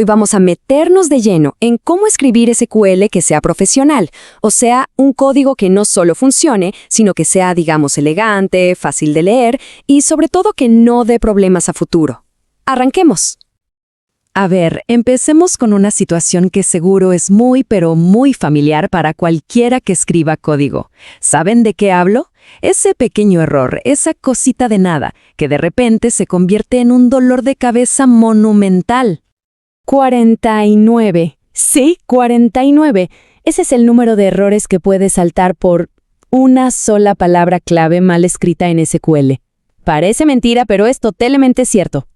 Hoy vamos a meternos de lleno en cómo escribir SQL que sea profesional, o sea, un código que no solo funcione, sino que sea, digamos, elegante, fácil de leer y sobre todo que no dé problemas a futuro. Arranquemos. A ver, empecemos con una situación que seguro es muy, pero muy familiar para cualquiera que escriba código. ¿Saben de qué hablo? Ese pequeño error, esa cosita de nada, que de repente se convierte en un dolor de cabeza monumental. 49. Sí, 49. Ese es el número de errores que puede saltar por una sola palabra clave mal escrita en SQL. Parece mentira, pero es totalmente cierto.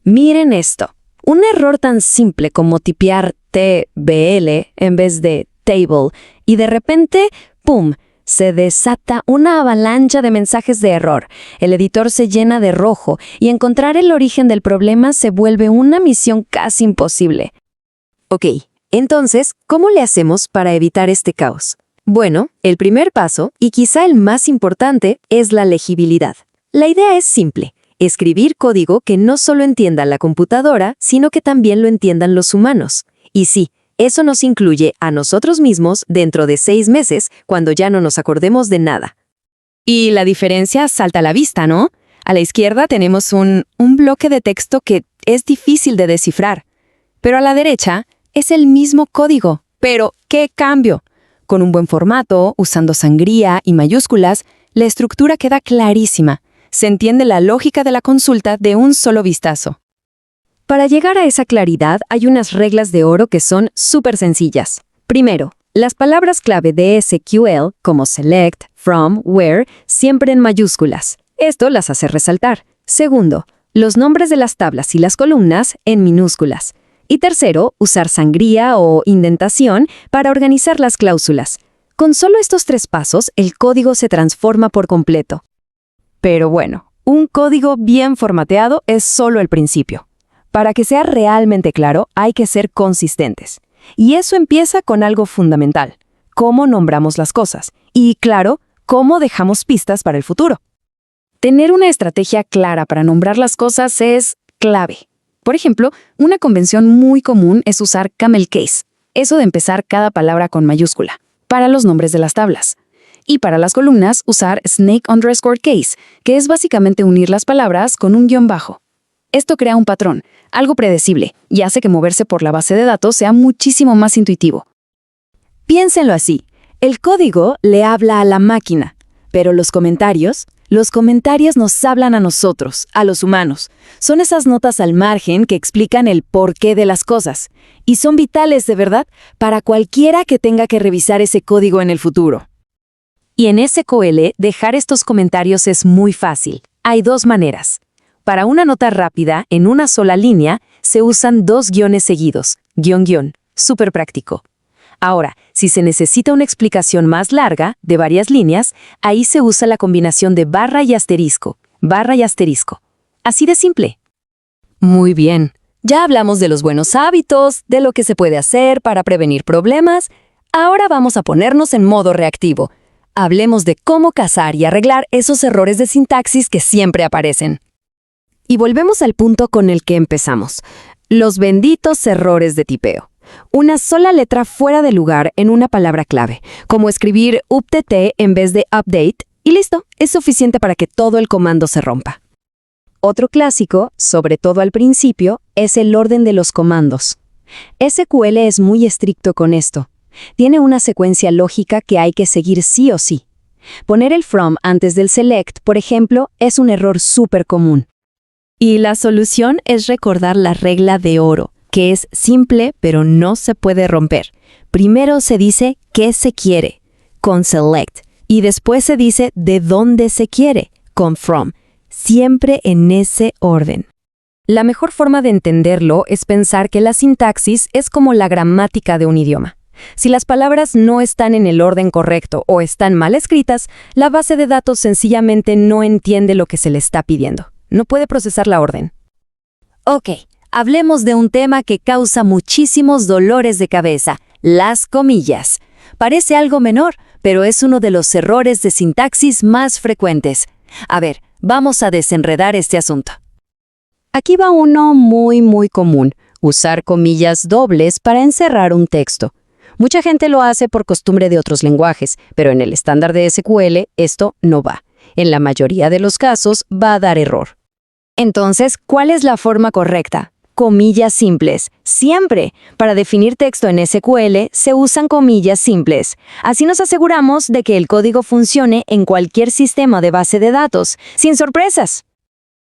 Miren esto. Un error tan simple como tipear TBL en vez de table y de repente, ¡pum!, se desata una avalancha de mensajes de error. El editor se llena de rojo y encontrar el origen del problema se vuelve una misión casi imposible. Ok, entonces, ¿cómo le hacemos para evitar este caos? Bueno, el primer paso, y quizá el más importante, es la legibilidad. La idea es simple. Escribir código que no solo entienda la computadora, sino que también lo entiendan los humanos. Y sí, eso nos incluye a nosotros mismos dentro de 6 meses, cuando ya no nos acordemos de nada. Y la diferencia salta a la vista, ¿no? A la izquierda tenemos un bloque de texto que es difícil de descifrar. Pero a la derecha es el mismo código. Pero, ¿qué cambio? Con un buen formato, usando sangría y mayúsculas, la estructura queda clarísima. Se entiende la lógica de la consulta de un solo vistazo. Para llegar a esa claridad hay unas reglas de oro que son súper sencillas. Primero, las palabras clave de SQL, como select, from, where, siempre en mayúsculas. Esto las hace resaltar. Segundo, los nombres de las tablas y las columnas en minúsculas. Y tercero, usar sangría o indentación para organizar las cláusulas. Con solo estos 3 pasos, el código se transforma por completo. Pero bueno, un código bien formateado es solo el principio. Para que sea realmente claro, hay que ser consistentes. Y eso empieza con algo fundamental: cómo nombramos las cosas. Y, claro, cómo dejamos pistas para el futuro. Tener una estrategia clara para nombrar las cosas es clave. Por ejemplo, una convención muy común es usar camel case, eso de empezar cada palabra con mayúscula, para los nombres de las tablas. Y para las columnas, usar snake_case, que es básicamente unir las palabras con un guión bajo. Esto crea un patrón, algo predecible, y hace que moverse por la base de datos sea muchísimo más intuitivo. Piénsenlo así, el código le habla a la máquina, pero los comentarios nos hablan a nosotros, a los humanos. Son esas notas al margen que explican el porqué de las cosas, y son vitales, de verdad, para cualquiera que tenga que revisar ese código en el futuro. Y en SQL, dejar estos comentarios es muy fácil. Hay 2 maneras. Para una nota rápida, en una sola línea, se usan 2 guiones seguidos, guión, súper práctico. Ahora, si se necesita una explicación más larga, de varias líneas, ahí se usa la combinación de barra y asterisco. Así de simple. Muy bien. Ya hablamos de los buenos hábitos, de lo que se puede hacer para prevenir problemas. Ahora vamos a ponernos en modo reactivo. Hablemos de cómo cazar y arreglar esos errores de sintaxis que siempre aparecen. Y volvemos al punto con el que empezamos. Los benditos errores de tipeo. Una sola letra fuera de lugar en una palabra clave, como escribir upt en vez de update, y listo, es suficiente para que todo el comando se rompa. Otro clásico, sobre todo al principio, es el orden de los comandos. SQL es muy estricto con esto. Tiene una secuencia lógica que hay que seguir sí o sí. Poner el from antes del select, por ejemplo, es un error súper común. Y la solución es recordar la regla de oro, que es simple pero no se puede romper. Primero se dice qué se quiere, con select, y después se dice de dónde se quiere, con from, siempre en ese orden. La mejor forma de entenderlo es pensar que la sintaxis es como la gramática de un idioma. Si las palabras no están en el orden correcto o están mal escritas, la base de datos sencillamente no entiende lo que se le está pidiendo. No puede procesar la orden. Ok, hablemos de un tema que causa muchísimos dolores de cabeza, las comillas. Parece algo menor, pero es uno de los errores de sintaxis más frecuentes. A ver, vamos a desenredar este asunto. Aquí va uno muy común. Usar comillas dobles para encerrar un texto. Mucha gente lo hace por costumbre de otros lenguajes, pero en el estándar de SQL esto no va. En la mayoría de los casos va a dar error. Entonces, ¿cuál es la forma correcta? Comillas simples. Siempre. Para definir texto en SQL se usan comillas simples. Así nos aseguramos de que el código funcione en cualquier sistema de base de datos, sin sorpresas.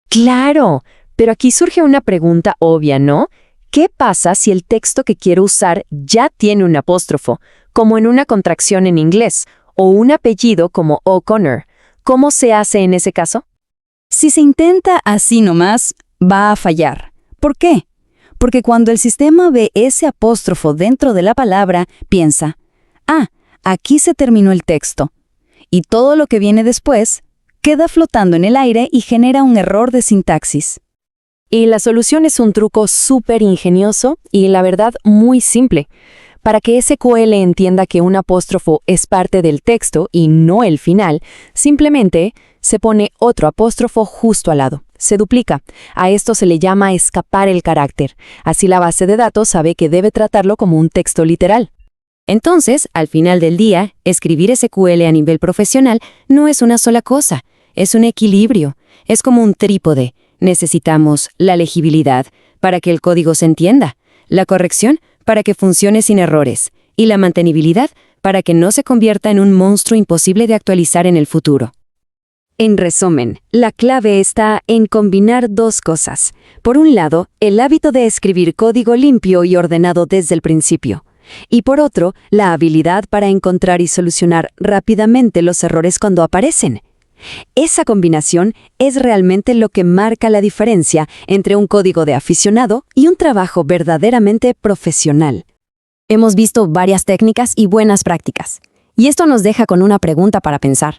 Claro, pero aquí surge una pregunta obvia, ¿no? ¿Qué pasa si el texto que quiero usar ya tiene un apóstrofo, como en una contracción en inglés, o un apellido como O'Connor? ¿Cómo se hace en ese caso? Si se intenta así nomás, va a fallar. ¿Por qué? Porque cuando el sistema ve ese apóstrofo dentro de la palabra, piensa, aquí se terminó el texto. Y todo lo que viene después queda flotando en el aire y genera un error de sintaxis. Y la solución es un truco súper ingenioso y, la verdad, muy simple. Para que SQL entienda que un apóstrofo es parte del texto y no el final, simplemente se pone otro apóstrofo justo al lado. Se duplica. A esto se le llama escapar el carácter. Así la base de datos sabe que debe tratarlo como un texto literal. Entonces, al final del día, escribir SQL a nivel profesional no es una sola cosa, es un equilibrio, es como un trípode. Necesitamos la legibilidad para que el código se entienda, la corrección para que funcione sin errores y la mantenibilidad para que no se convierta en un monstruo imposible de actualizar en el futuro. En resumen, la clave está en combinar dos cosas. Por un lado, el hábito de escribir código limpio y ordenado desde el principio. Y por otro, la habilidad para encontrar y solucionar rápidamente los errores cuando aparecen. Esa combinación es realmente lo que marca la diferencia entre un código de aficionado y un trabajo verdaderamente profesional. Hemos visto varias técnicas y buenas prácticas. Y esto nos deja con una pregunta para pensar.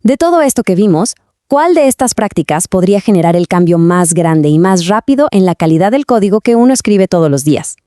De todo esto que vimos, ¿cuál de estas prácticas podría generar el cambio más grande y más rápido en la calidad del código que uno escribe todos los días?